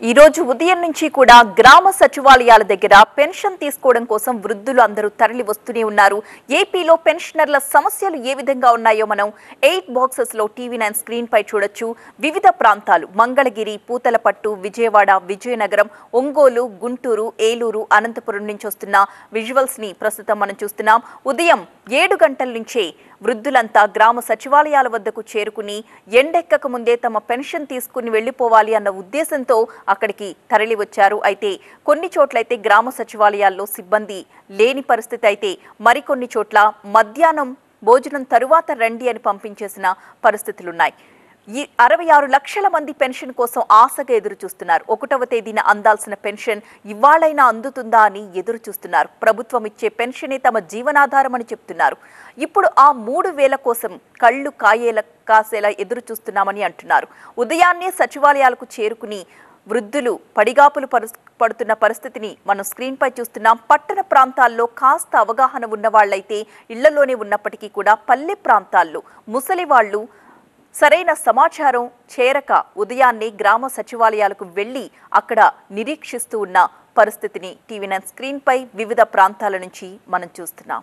ఈ రోజు ఉదయం నుంచి కూడా గ్రామ సచివాలయాల దగ్గర పెన్షన్ తీసుకోవడం కోసం వృద్ధులు అందరూ తరలి వస్తూనే ఉన్నారు. ఏపీలో పెన్షనర్ల సమస్యలు ఏ విధంగా ఉన్నాయో మనం 8 బాక్సెస్ లో టీవీ9 స్క్రీన్ పై చూడొచ్చు. వివిధ ప్రాంతాలు మంగళగిరి, పూతలపట్టు, విజయవాడ, విజయనగరం, ఒంగోలు, గుంటూరు, ఏలూరు, అనంతపురం నుంచి వస్తున్న విజువల్స్ ని ప్రస్తుతం మనం చూస్తున్నాం. ఉదయం 7 గంటల నుంచే వృద్ధులంతా గ్రామ సచివాలయాల వద్దకు చేరుకుని ఎండెక్కక ముందే తమ పెన్షన్ తీసుకుని వెళ్లిపోవాలి అన్న ఉద్దేశంతో అక్కడికి తరలి వచ్చారు. అయితే కొన్ని చోట్లయితే గ్రామ సచివాలయాల్లో సిబ్బంది లేని పరిస్థితి అయితే మరికొన్ని చోట్ల మధ్యాహ్నం భోజనం తరువాత రండి అని పంపించేసిన పరిస్థితులున్నాయి. ఈ 66 లక్షల మంది పెన్షన్ కోసం ఆశగా ఎదురు చూస్తున్నారు. 1వ తేదీన అందాల్సిన పెన్షన్ ఇవాళైనా అందుతుందా అని ఎదురు చూస్తున్నారు. ప్రభుత్వం ఇచ్చే పెన్షనే తమ జీవనాధారం అని చెప్తున్నారు. ఇప్పుడు ఆ 3,000 కోసం కళ్ళు కాసేలా ఎదురు చూస్తున్నామని అంటున్నారు. ఉదయాన్నే సచివాలయాలకు చేరుకుని వృద్ధులు పడిగాపులు పడుతున్న పరిస్థితిని మనం స్క్రీన్ పై చూస్తున్నాం. పట్టణ ప్రాంతాల్లో కాస్త అవగాహన ఉన్న వాళ్ళైతే ఇళ్లలోనే ఉన్నప్పటికీ కూడా పల్లె ప్రాంతాల్లో ముసలి వాళ్ళు సరైన సమాచారం చేరక ఉదయాన్నే గ్రామ సచివాలయాలకు వెళ్లి అక్కడ నిరీక్షిస్తూ ఉన్న పరిస్థితిని టీవీ9 స్క్రీన్ పై వివిధ ప్రాంతాల నుంచి మనం చూస్తున్నాం.